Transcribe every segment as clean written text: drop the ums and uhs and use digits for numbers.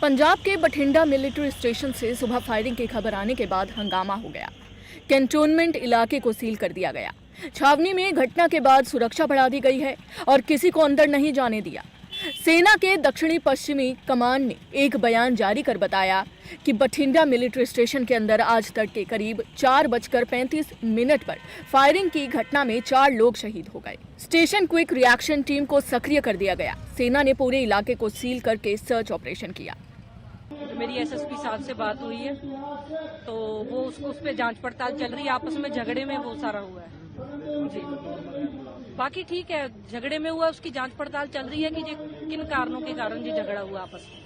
पंजाब के Bathinda military station से सुबह फायरिंग की खबर आने के बाद हंगामा हो गया। कैंटोनमेंट इलाके को सील कर दिया गया। छावनी में घटना के बाद सुरक्षा बढ़ा दी गई है और किसी को अंदर नहीं जाने दिया। सेना के दक्षिणी पश्चिमी कमान ने एक बयान जारी कर बताया कि बठिंडा मिलिट्री स्टेशन के अंदर आज तड़के करीब 4:35 पर फायरिंग की घटना में 4 लोग शहीद हो गए। स्टेशन क्विक रिएक्शन टीम को सक्रिय कर दिया गया। सेना ने पूरे इलाके को सील करके सर्च ऑपरेशन किया। मेरी एसएसपी साहब से बात हुई है तो वो उस पे जांच पड़ताल चल रही है। आपस में झगड़े में वो सारा हुआ है जी। बाकी ठीक है, झगड़े में हुआ, उसकी जांच पड़ताल चल रही है कि किन कारणों के कारण ये झगड़ा हुआ आपस में।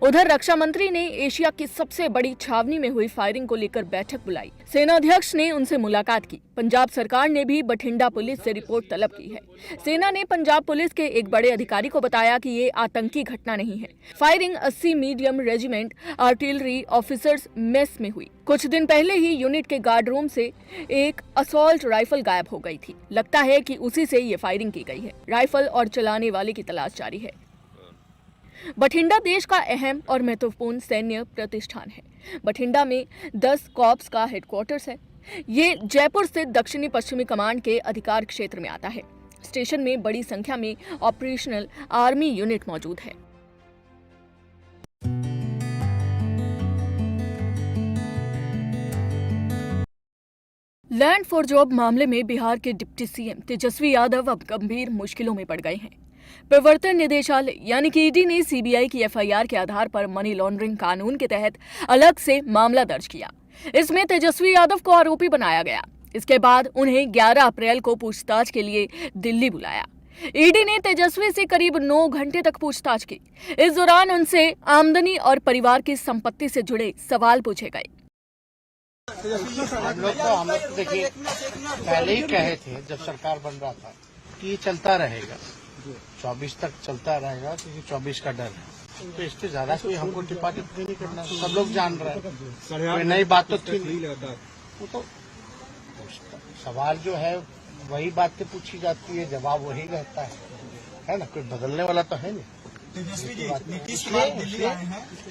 उधर रक्षा मंत्री ने एशिया की सबसे बड़ी छावनी में हुई फायरिंग को लेकर बैठक बुलाई। सेनाध्यक्ष ने उनसे मुलाकात की। पंजाब सरकार ने भी बठिंडा पुलिस से रिपोर्ट तलब की है। सेना ने पंजाब पुलिस के एक बड़े अधिकारी को बताया कि ये आतंकी घटना नहीं है। Firing 80 medium regiment artillery officers mess में हुई। कुछ दिन पहले ही यूनिट के गार्ड रूम से एक असॉल्ट राइफल गायब हो गई थी। लगता है कि उसी से ये फायरिंग की गई है। राइफल और चलाने वाले की तलाश जारी है। बठिंडा देश का अहम और महत्वपूर्ण सैन्य प्रतिष्ठान है। बठिंडा में 10 कॉर्प्स का हेडक्वार्टर्स है। ये जयपुर स्थित दक्षिणी पश्चिमी कमांड के अधिकार क्षेत्र में आता है। स्टेशन में बड़ी संख्या में ऑपरेशनल आर्मी यूनिट मौजूद है। लैंड फॉर जॉब मामले में बिहार के डिप्टी सीएम तेजस्वी यादव अब गंभीर मुश्किलों में पड़ गए हैं। प्रवर्तन निदेशालय यानी कि ईडी ने सीबीआई की एफआईआर के आधार पर मनी लॉन्ड्रिंग कानून के तहत अलग से मामला दर्ज किया। इसमें तेजस्वी यादव को आरोपी बनाया गया। इसके बाद उन्हें 11 अप्रैल को पूछताछ के लिए दिल्ली बुलाया। ईडी ने तेजस्वी से करीब 9 घंटे तक पूछताछ की। इस दौरान उनसे आमदनी और परिवार की संपत्ति से जुड़े सवाल पूछे गए। हम लोग देखिए पहले ही कहे थे जब सरकार बन रहा था कि ये चलता रहेगा, 24 तक चलता रहेगा, क्योंकि 24 का डर है। तो इससे ज्यादा कोई हमको टिप्पा टिप्पणी नहीं करना, सब लोग जान रहे हैं। कोई नई बात तो थी नहीं। वो तो सवाल जो है वही बातें पूछी जाती है, जवाब वही रहता है ना, कोई बदलने वाला तो है नहीं।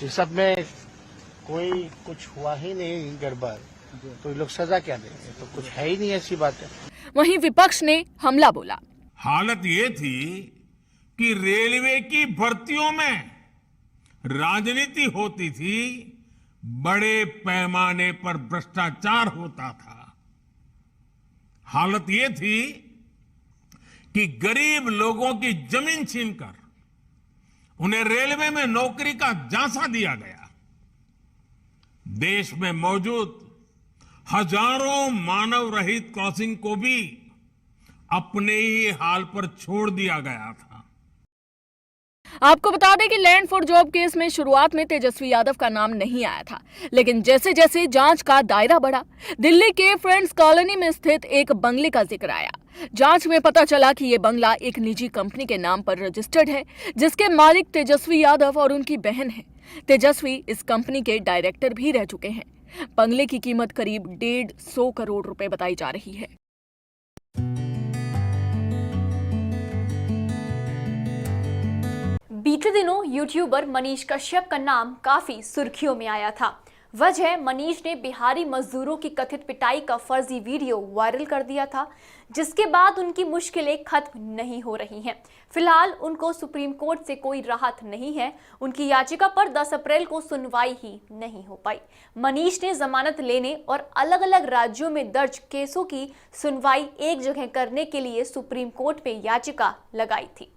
इस सब में कोई कुछ हुआ ही नहीं गड़बड़, तो लोग सजा क्या देंगे? तो कुछ है ही नहीं ऐसी बातें। वहीं विपक्ष ने हमला बोला। हालत ये थी कि रेलवे की भर्तियों में राजनीति होती थी, बड़े पैमाने पर भ्रष्टाचार होता था। हालत ये थी कि गरीब लोगों की जमीन छीनकर उन्हें रेलवे में नौकरी का झांसा दिया गया। देश में मौजूद हजारों मानव रहित क्रॉसिंग को भी अपने ही हाल पर छोड़ दिया गया था। आपको बता दें कि लैंड फॉर जॉब केस में शुरुआत में तेजस्वी यादव का नाम नहीं आया था, लेकिन जैसे जैसे जांच का दायरा बढ़ा, दिल्ली के फ्रेंड्स कॉलोनी में स्थित एक बंगले का जिक्र आया। जांच में पता चला कि यह बंगला एक निजी कंपनी के नाम पर रजिस्टर्ड है, जिसके मालिक तेजस्वी यादव और उनकी बहन है। तेजस्वी इस कंपनी के डायरेक्टर भी रह चुके हैं। बंगले की कीमत करीब 150 करोड़ रुपए बताई जा रही है। बीते दिनों यूट्यूबर मनीष कश्यप का नाम काफी सुर्खियों में आया था। वजह मनीष ने बिहारी मजदूरों की कथित पिटाई का फर्जी वीडियो वायरल कर दिया था, जिसके बाद उनकी मुश्किलें खत्म नहीं हो रही हैं। फिलहाल उनको सुप्रीम कोर्ट से कोई राहत नहीं है। उनकी याचिका पर 10 अप्रैल को सुनवाई ही नहीं हो पाई। मनीष ने जमानत लेने और अलग अलग राज्यों में दर्ज केसों की सुनवाई एक जगह करने के लिए सुप्रीम कोर्ट में याचिका लगाई थी।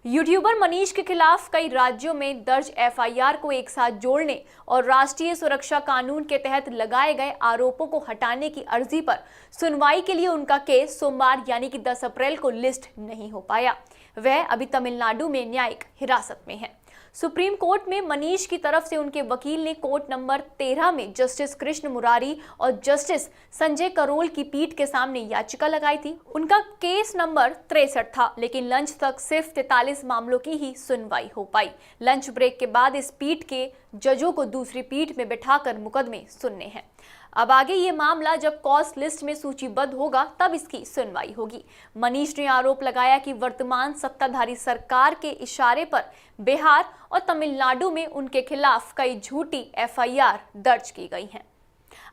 यूट्यूबर मनीष के खिलाफ कई राज्यों में दर्ज एफआईआर को एक साथ जोड़ने और राष्ट्रीय सुरक्षा कानून के तहत लगाए गए आरोपों को हटाने की अर्जी पर सुनवाई के लिए उनका केस सोमवार यानी कि 10 अप्रैल को लिस्ट नहीं हो पाया। वह अभी तमिलनाडु में न्यायिक हिरासत में है। सुप्रीम कोर्ट में मनीष की तरफ से उनके वकील ने कोर्ट नंबर 13 में जस्टिस कृष्ण मुरारी और जस्टिस संजय करोल की पीठ के सामने याचिका लगाई थी। उनका केस नंबर 63 था, लेकिन लंच तक सिर्फ 43 मामलों की ही सुनवाई हो पाई। लंच ब्रेक के बाद इस पीठ के जजों को दूसरी पीठ में बिठाकर मुकदमे सुनने हैं। अब आगे ये मामला जब कॉज लिस्ट में सूचीबद्ध होगा तब इसकी सुनवाई होगी। मनीष ने आरोप लगाया कि वर्तमान सत्ताधारी सरकार के इशारे पर बिहार और तमिलनाडु में उनके खिलाफ कई झूठी FIR दर्ज की गई हैं।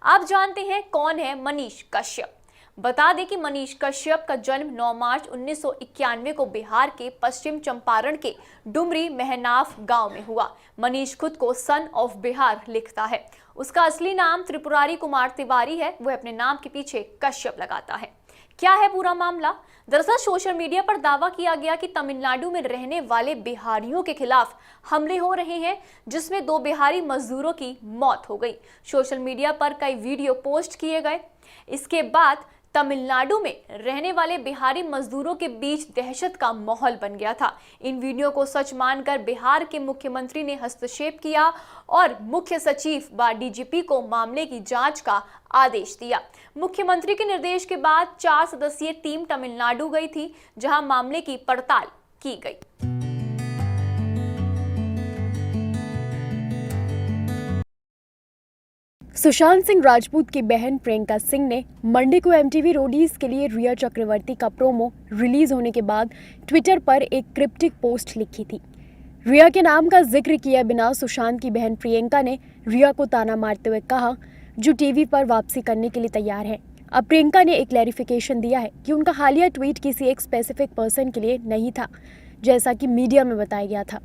आप जानते हैं कौन है मनीष कश्यप। बता दें कि मनीष कश्यप का जन्म 9 मार्च 1991 को बिहार के पश्चिम चंपारण के डुमरी महनाफ गांव में हुआ। मनीष खुद को सन ऑफ बिहार लिखता है। उसका असली नाम त्रिपुरारी कुमार तिवारी है। वह अपने नाम के पीछे कश्यप लगाता है। क्या है पूरा मामला? दरअसल सोशल मीडिया पर दावा किया गया कि तमिलनाडु में रहने वाले बिहारियों के खिलाफ हमले हो रहे हैं, जिसमें 2 बिहारी मजदूरों की मौत हो गई। सोशल मीडिया पर कई वीडियो पोस्ट किए गए। इसके बाद तमिलनाडु में रहने वाले बिहारी मजदूरों के बीच दहशत का माहौल बन गया था। इन वीडियो को सच मानकर बिहार के मुख्यमंत्री ने हस्तक्षेप किया और मुख्य सचिव व DGP को मामले की जांच का आदेश दिया। मुख्यमंत्री के निर्देश के बाद 4 सदस्यीय टीम तमिलनाडु गई थी, जहां मामले की पड़ताल की गई। सुशांत सिंह राजपूत की बहन प्रियंका सिंह ने मंडे को MTV रोडीज के लिए रिया चक्रवर्ती का प्रोमो रिलीज होने के बाद ट्विटर पर एक क्रिप्टिक पोस्ट लिखी थी। रिया के नाम का जिक्र किए बिना सुशांत की बहन प्रियंका ने रिया को ताना मारते हुए कहा, जो टीवी पर वापसी करने के लिए तैयार है। अब प्रियंका ने एक क्लैरिफिकेशन दिया है कि उनका हालिया ट्वीट किसी एक स्पेसिफिक पर्सन के लिए नहीं था, जैसा कि मीडिया में बताया गया था।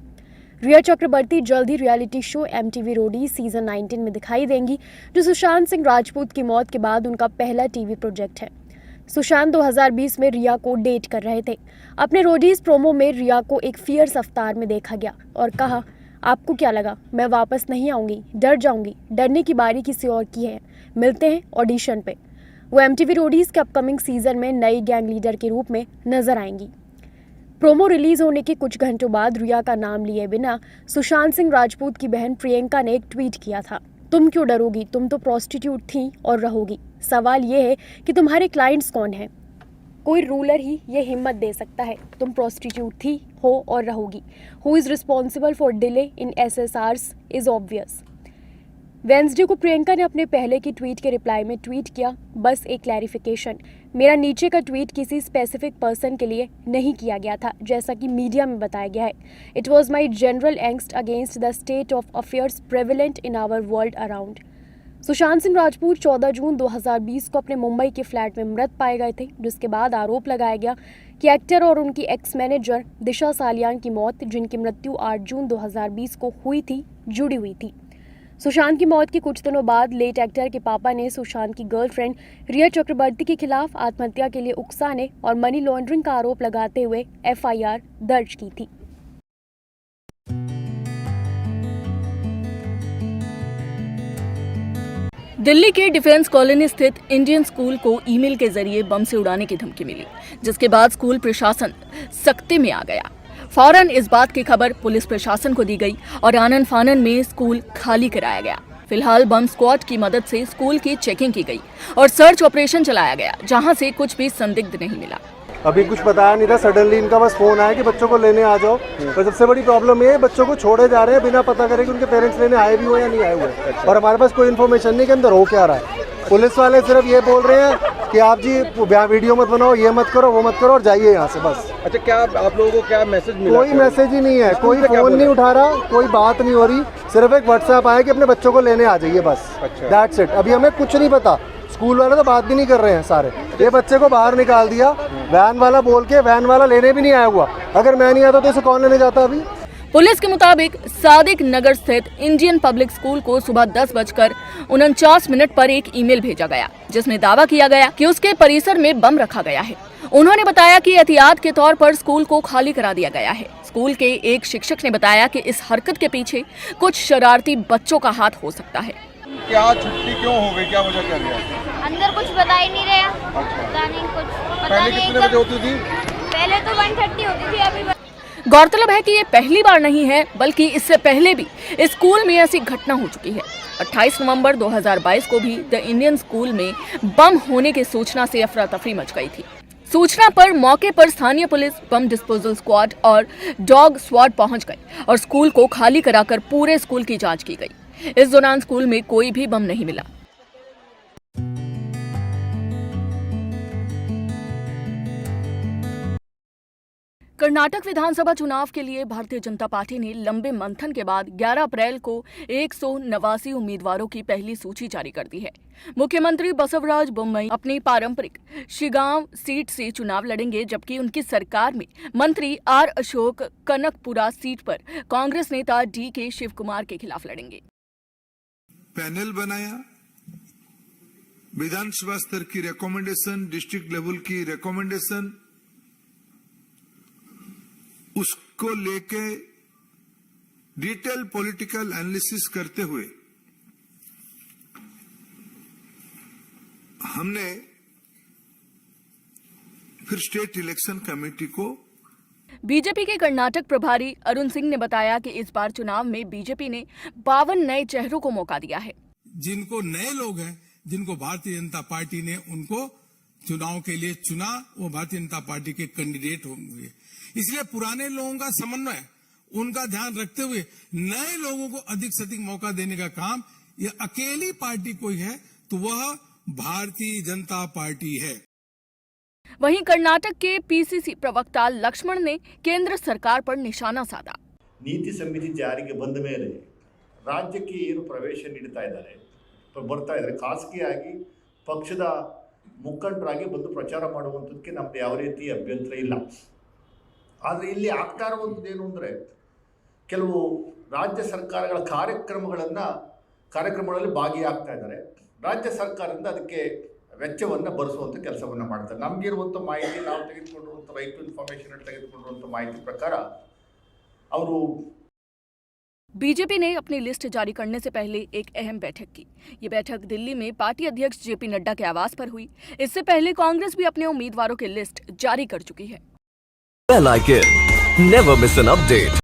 रिया चक्रवर्ती जल्द ही reality show MTV Roadies season 19 में दिखाई देंगी, जो सुशांत सिंह राजपूत की मौत के बाद उनका पहला टीवी प्रोजेक्ट है। सुशांत 2020 में रिया को डेट कर रहे थे। अपने रोडीज प्रोमो में रिया को एक फियर्स अवतार में देखा गया और कहा, आपको क्या लगा मैं वापस नहीं आऊंगी, डर जाऊंगी, डरने की बारी किसी और की है, मिलते हैं ऑडिशन पे। वो MTV रोडीज के अपकमिंग सीजन में नई गैंग लीडर के रूप में नजर आएंगी। प्रोमो रिलीज होने के कुछ घंटों बाद रिया का नाम लिए बिना सुशांत सिंह राजपूत की बहन प्रियंका ने एक ट्वीट किया था, तुम क्यों डरोगी, तुम तो प्रोस्टिट्यूट थी और रहोगी। सवाल ये है कि तुम्हारे क्लाइंट्स कौन हैं? कोई रूलर ही ये हिम्मत दे सकता है। तुम प्रोस्टिट्यूट थी, हो और रहोगी। Who is responsible for delay in SSRs is obvious. Wednesday को प्रियंका ने अपने पहले की ट्वीट के रिप्लाई में ट्वीट किया, बस एक क्लैरिफिकेशन, मेरा नीचे का ट्वीट किसी स्पेसिफिक पर्सन के लिए नहीं किया गया था, जैसा कि मीडिया में बताया गया है। It was my general angst against the state of affairs prevalent in our world around. Sushant Singh Rajput 14 जून 2020 को अपने मुंबई के फ्लैट में मृत पाए गए थे, जिसके बाद आरोप लगाया गया कि एक्टर और उनकी एक्स मैनेजर दिशा सालियान की मौत, जिनकी मृत्यु 8 जून 2020 को हुई थी, जुड़ी हुई थी। सुशांत की मौत के कुछ दिनों बाद लेट एक्टर के पापा ने सुशांत की गर्लफ्रेंड रिया चक्रवर्ती के खिलाफ आत्महत्या के लिए उकसाने और मनी लॉन्ड्रिंग का आरोप लगाते हुए FIR दर्ज की थी। दिल्ली के डिफेंस कॉलोनी स्थित इंडियन स्कूल को ईमेल के जरिए बम से उड़ाने की धमकी मिली, जिसके बाद स्कूल प्रशासन सख्ती में आ गया। फौरन इस बात की खबर पुलिस प्रशासन को दी गई और आनन फानन में स्कूल खाली कराया गया। फिलहाल बम स्क्वाड की मदद से स्कूल की चेकिंग की गई और सर्च ऑपरेशन चलाया गया, जहां से कुछ भी संदिग्ध नहीं मिला। अभी कुछ बताया नहीं था, सडनली इनका बस फोन आया कि बच्चों को लेने आ जाओ। तो सबसे बड़ी प्रॉब्लम ये है, बच्चों को छोड़े जा रहे हैं बिना पता करे कि उनके पेरेंट्स लेने आए भी हो या नहीं आए हुए, और हमारे पास कोई इन्फॉर्मेशन नहीं कि अंदर हो क्या रहा है। पुलिस वाले सिर्फ ये बोल रहे हैं कि आप जी वीडियो मत बनाओ, ये मत करो, वो मत करो और जाइए यहाँ से, बस। अच्छा, क्या आप लोगों को क्या मैसेज मिला? कोई मैसेज ही नहीं है, कोई फोन नहीं उठा रहा, कोई बात नहीं हो रही, सिर्फ एक व्हाट्सएप आया कि अपने बच्चों को लेने आ जाइए, बस। That's it. अभी हमें कुछ नहीं पता, स्कूल वाले तो बात भी नहीं कर रहे हैं सारे। ये बच्चे को बाहर निकाल दिया, वैन वाला बोल के, वैन वाला लेने भी नहीं आया हुआ। अगर मैं नहीं आता तो इसे कौन लेने जाता? अभी पुलिस के मुताबिक सादिक नगर स्थित इंडियन पब्लिक स्कूल को सुबह 10:49 पर एक ईमेल भेजा गया, जिसमें दावा किया गया कि उसके परिसर में बम रखा गया है। उन्होंने बताया कि एहतियात के तौर पर स्कूल को खाली करा दिया गया है। स्कूल के एक शिक्षक ने बताया कि इस हरकत के पीछे कुछ शरारती बच्चों का हाथ हो सकता है। क्या छुट्टी क्यों हो गई, क्या वजह क्या रही? अंदर कुछ बता ही नहीं रहे। पता नहीं कुछ, पहले कितने बजे होती थी? पहले तो 1:30 होती थी, अभी गौरतलब है कि ये पहली बार नहीं है, बल्कि इससे पहले भी इस स्कूल में ऐसी घटना हो चुकी है। 28 नवंबर 2022 को भी द इंडियन स्कूल में बम होने की सूचना से अफरा तफरी मच गई थी। सूचना पर मौके पर स्थानीय पुलिस, बम डिस्पोजल स्क्वाड और डॉग स्क्वाड पहुंच गए और स्कूल को खाली कराकर पूरे स्कूल की जांच की गई। इस दौरान स्कूल में कोई भी बम नहीं मिला। कर्नाटक विधानसभा चुनाव के लिए भारतीय जनता पार्टी ने लंबे मंथन के बाद 11 अप्रैल को 189 उम्मीदवारों की पहली सूची जारी कर दी है। मुख्यमंत्री बसवराज बोम्मई अपनी पारंपरिक शिगांव सीट से चुनाव लड़ेंगे, जबकि उनकी सरकार में मंत्री आर अशोक कनकपुरा सीट पर कांग्रेस नेता DK शिवकुमार के खिलाफ लड़ेंगे। पैनल बनाया, विधानसभा स्तर की रिकमेंडेशन, डिस्ट्रिक्ट लेवल की रिकमेंडेशन, उसको लेके डिटेल पॉलिटिकल एनालिसिस करते हुए हमने फिर स्टेट इलेक्शन कमेटी को बीजेपी के कर्नाटक प्रभारी अरुण सिंह ने बताया कि इस बार चुनाव में बीजेपी ने 52 नए चेहरों को मौका दिया है। जिनको नए लोग हैं, जिनको भारतीय जनता पार्टी ने उनको चुनाव के लिए चुना, वो भारतीय जनता पार्टी के कैंडिडेट होंगे। इसलिए पुराने लोगों का समन्वय, उनका ध्यान रखते हुए नए लोगों को अधिक से अधिक मौका देने का काम ये अकेली पार्टी कोई है तो वह भारतीय जनता पार्टी है। वहीं कर्नाटक के PCC प्रवक्ता लक्ष्मण ने केंद्र सरकार पर निशाना साधा। ನೀತಿ ಸಮಿತಿ ಜಾರಿಗೆ ಬಂದ ಮೇಲೆ ರಾಜ್ಯಕ್ಕೆ ಏನು ಪ್ರವೇಶ ನೀಡ್ತಾ ಇದ್ದಾರೆ ಬರ್ತಾ ಇದ್ದಾರೆ, ಖಾಸಗಿಯಾಗಿ ಪಕ್ಷದ ಮುಖಂಡರಾಗಿ ಬಂದು ಪ್ರಚಾರ ಮಾಡುವಂಥದ್ದಕ್ಕೆ ನಮ್ದು ಯಾವ ರೀತಿ ಅಭ್ಯಂತರ ಇಲ್ಲ. ಆದರೆ ಇಲ್ಲಿ ಆಗ್ತಾ ಇರುವಂಥದ್ದು ಏನು ಅಂದರೆ, ಕೆಲವು ರಾಜ್ಯ ಸರ್ಕಾರಗಳ ಕಾರ್ಯಕ್ರಮಗಳಲ್ಲಿ ಭಾಗಿಯಾಗ್ತಾ ಇದ್ದಾರೆ. ರಾಜ್ಯ ಸರ್ಕಾರದಿಂದ ಅದಕ್ಕೆ ವೆಚ್ಚವನ್ನು ಭರಿಸುವಂಥ ಕೆಲಸವನ್ನು ಮಾಡ್ತಾರೆ. ನಮಗಿರುವಂಥ ಮಾಹಿತಿ, ನಾವು ತೆಗೆದುಕೊಂಡಿರುವಂಥ ರೈಟ್ ಟು ಇನ್ಫಾರ್ಮೇಷನ್ ತೆಗೆದುಕೊಂಡಿರುವಂಥ ಮಾಹಿತಿ ಪ್ರಕಾರ ಅವರು बीजेपी ने अपनी लिस्ट जारी करने से पहले एक अहम बैठक की। ये बैठक दिल्ली में पार्टी अध्यक्ष JP नड्डा के आवास पर हुई। इससे पहले कांग्रेस भी अपने उम्मीदवारों की लिस्ट जारी कर चुकी है। Bell icon, never miss an update.